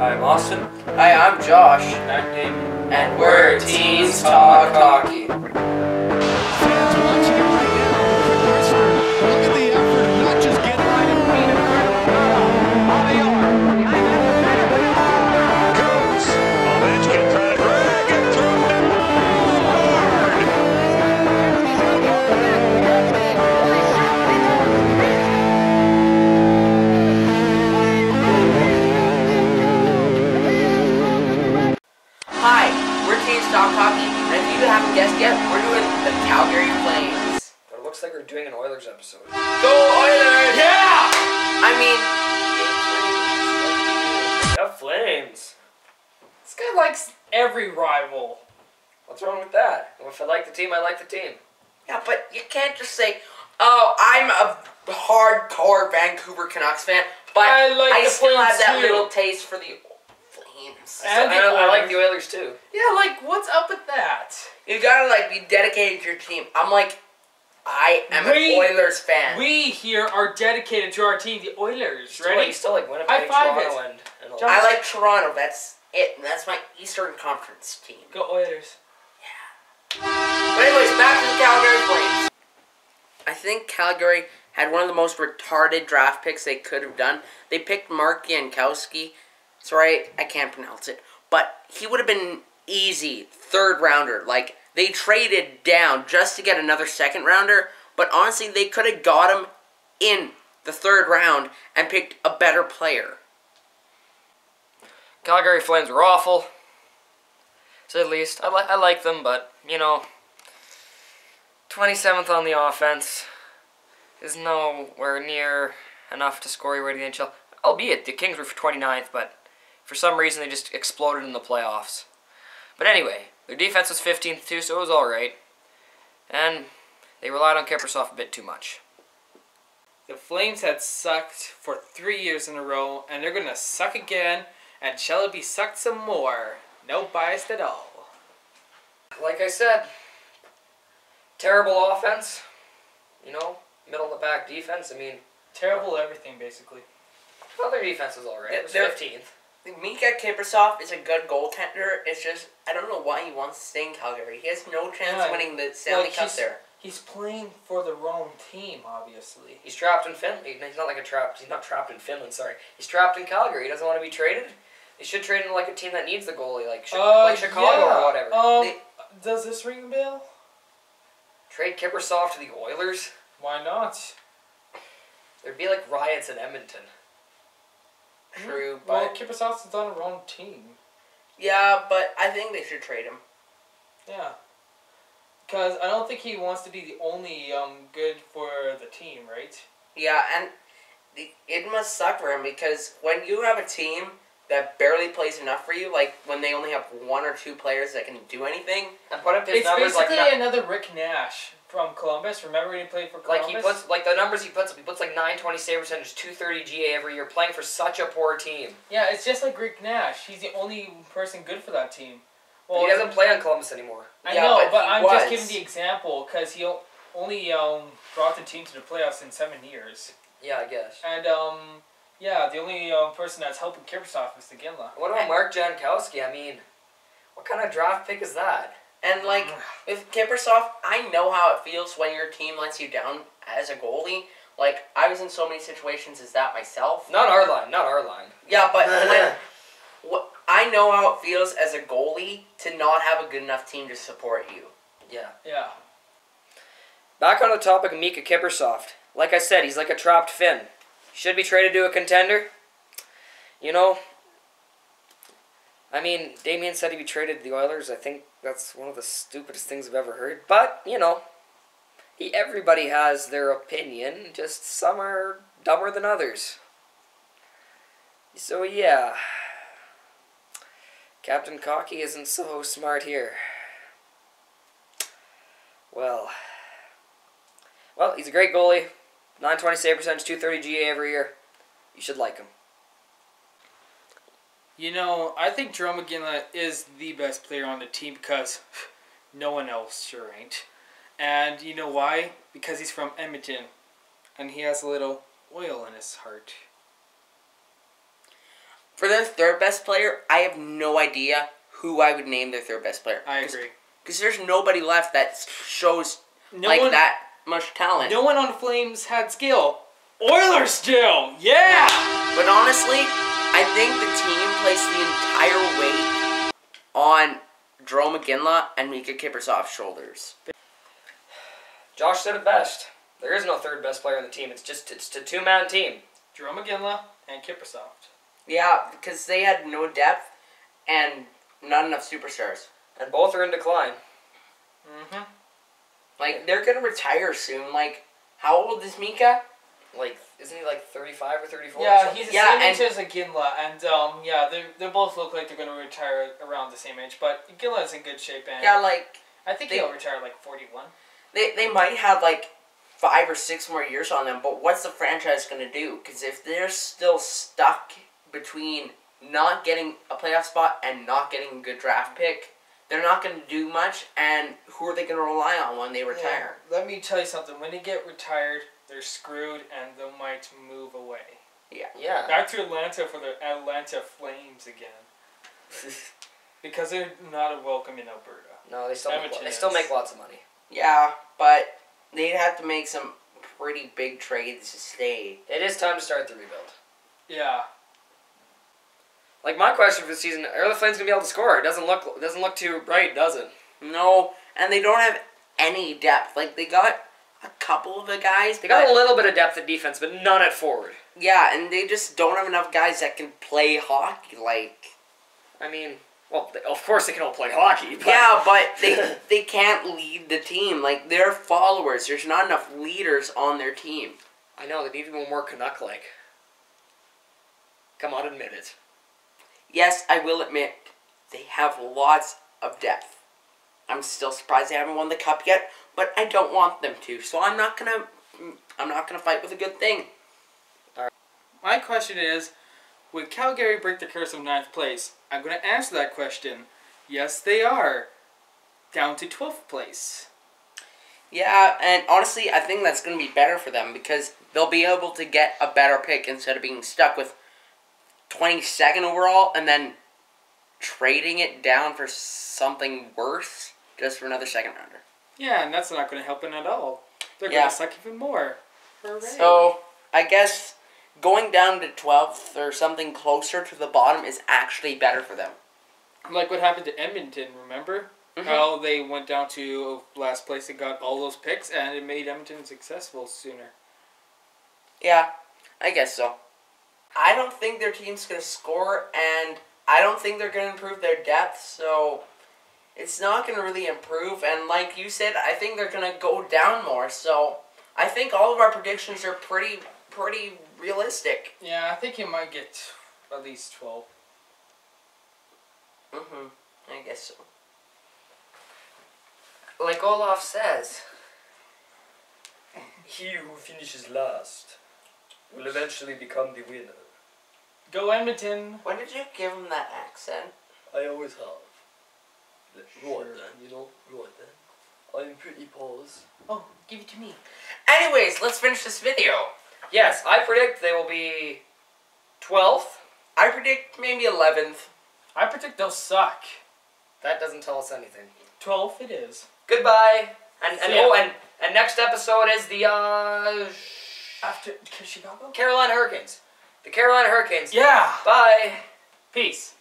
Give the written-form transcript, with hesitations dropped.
I'm Austin. Hi, I'm Josh. I'm Damien. And we're Teens Talk Hockey. Fans watching it right now. Quick whisper. Look at the effort of not just getting right in feet of on the arm. Goes. Ovechkin trying to drag it through. Hi, we're TeensTalkHockey, and if you haven't guessed yet, we're doing the Calgary Flames. But it looks like we're doing an Oilers episode. Go Oilers! Yeah! I mean, The Flames. This guy likes every rival. What's wrong with that? If I like the team, I like the team. yeah, but you can't just say, "Oh, I'm a hardcore Vancouver Canucks fan," but I like the still have Flames that too. little taste for the Flames. And the I like Oilers. the Oilers too. Yeah, like, what's up with that? You gotta be dedicated to your team. I'm like, I am an Oilers fan. We here are dedicated to our team, the Oilers. Ready? You still like Winnipeg, High five Toronto, it. and all John- I like Toronto. That's it. That's my Eastern Conference team. Go Oilers. But anyways, back to the Calgary Flames. I think Calgary had one of the most retarded draft picks they could have done. They picked Mark Jankowski. Sorry, I can't pronounce it. But he would have been easy third rounder. Like, they traded down just to get another second rounder. But honestly, they could have got him in the third round and picked a better player. Calgary Flames were awful. To say the least. I like them, but, 27th on the offense is nowhere near enough to score your way to the NHL. Albeit, the Kings were for 29th, but for some reason they just exploded in the playoffs. But anyway, their defense was 15th too, so it was alright. And they relied on Kiprusoff a bit too much. The Flames had sucked for 3 years in a row, and they're going to suck again, and shall it be sucked some more? No bias at all. Like I said, terrible offense, middle of the pack defense. I mean, Terrible everything, basically. well, their defense was alright. It was They're- 15th. Mika Kiprusoff is a good goaltender. It's just, I don't know why he wants to stay in Calgary. He has no chance Yeah, of winning the Stanley Cup there. He's playing for the wrong team, obviously. He's trapped in Finland. He's not He's not trapped in Finland. Sorry, he's trapped in Calgary. He doesn't want to be traded. They should trade him like a team that needs the goalie, like Chicago or whatever. Does this ring a bell? Trade Kiprusoff to the Oilers. Why not? There'd be like riots in Edmonton. True, Well, but Kiprusoff's on the wrong team. yeah, but I think they should trade him. Yeah. Because I don't think he wants to be the only good for the team, right? Yeah, and it must suck for him because when you have a team that barely plays enough for you, like when they only have one or two players that can do anything, And put up his It's numbers basically another Rick Nash from Columbus. Remember when he played for Columbus? he puts the numbers he puts up. He puts like 920 save percentage, 230 GA every year, playing for such a poor team. Yeah, it's just like Rick Nash. He's the only person good for that team. Well, he doesn't play on Columbus anymore. I Yeah, know, but but he I'm was. just giving the example because he only brought the team to the playoffs in 7 years. Yeah, I guess. And yeah, the only person that's helping Kiprusoff is Ginla. What about Mark Jankowski? I mean, what kind of draft pick is that? and like with Kiprusoff, I know how it feels when your team lets you down as a goalie. Like I was in so many situations as that myself. Not our line. Yeah, but I know how it feels as a goalie to not have a good enough team to support you. Yeah. Yeah. Back on the topic of Mika Kiprusoff. Like I said, he's like a trapped Finn. He should be traded to a contender. I mean, Damien said he'd be traded to the Oilers. I think that's one of the stupidest things I've ever heard. But, everybody has their opinion. Just some are dumber than others. So, yeah. Captain Cocky isn't so smart here. Well, he's a great goalie. 920 save percentage, 230 GA every year. You should like him. I think Jerome McGinley is the best player on the team because no one else sure ain't. And you know why? Because he's from Edmonton. And he has a little oil in his heart. For their third best player, I have no idea who I would name their third best player. I agree. Because there's nobody left that shows No like one, that much talent. No one on the Flames had skill. Oilers still, yeah. But honestly, I think the team placed the entire weight on Drew McGinley and Mika Kiprusoff's shoulders. Josh said it best. There is no third best player on the team. It's a two-man team. Drew McGinley and Kiprusoff. Yeah, because they had no depth and not enough superstars. And both are in decline. Mm-hmm. Like, they're going to retire soon. Like, how old is Mika? Like, isn't he like 35 or 34? or Yeah, something? he's the Yeah, same and- age as Ginla, and yeah, they both look like they're going to retire around the same age. But Ginla's in good shape, and Yeah, like, I think he'll retire like 41. they might have, like, 5 or 6 more years on them, but what's the franchise going to do? Because if they're still stuck between not getting a playoff spot and not getting a good draft pick, they're not going to do much, and who are they going to rely on when they retire? Yeah, let me tell you something. When they get retired, they're screwed, and they might move away. Yeah. Back to Atlanta for the Atlanta Flames again. Because they're not welcome in Alberta. No, they still Edmonton they still is. make lots of money. Yeah, but they'd have to make some pretty big trades to stay. It is time to start the rebuild. Yeah. Like my question for the season: are the Flames gonna be able to score? It doesn't look too bright, does it? No, and they don't have any depth. Like, they got a couple of the guys. They got but- a little bit of depth at defense, but none at forward. Yeah, and they just don't have enough guys that can play hockey. Like, I mean, well, of course they can all play hockey. But yeah, but they can't lead the team. Like, they're followers. There's not enough leaders on their team. I know they need to be more Canuck-like. Come on, admit it. Yes, I will admit, they have lots of depth. I'm still surprised they haven't won the cup yet, but I don't want them to. So I'm not gonna fight with a good thing. My question is, would Calgary break the curse of 9th place? I'm going to answer that question. Yes, they are. Down to 12th place. Yeah, and honestly, I think that's going to be better for them because they'll be able to get a better pick instead of being stuck with 22nd overall and then trading it down for something worse just for another second rounder. Yeah, and that's not going to help them at all. They're Yeah. going to suck even more. Hooray. So, I guess going down to 12th or something closer to the bottom is actually better for them. Like what happened to Edmonton, remember? Mhm. How they went down to last place and got all those picks, and it made Edmonton successful sooner. Yeah, I guess so. I don't think their team's going to score, and I don't think they're going to improve their depth, so it's not going to really improve. And like you said, I think they're going to go down more, so I think all of our predictions are pretty realistic. Yeah, I think he might get at least 12. I guess so. Like Olaf says, he who finishes last will eventually become the winner. Go Edmonton! When did you give him that accent? I always have. Sure. Right then. I'm pretty pause. Oh, give it to me. Anyways, let's finish this video. Yes, I predict they will be 12th. I predict maybe 11th. I predict they'll suck. That doesn't tell us anything. 12th it is. Goodbye. And See ya. and next episode is the After Chicago? Carolina Hurricanes. The Carolina Hurricanes. Yeah! Bye. Peace.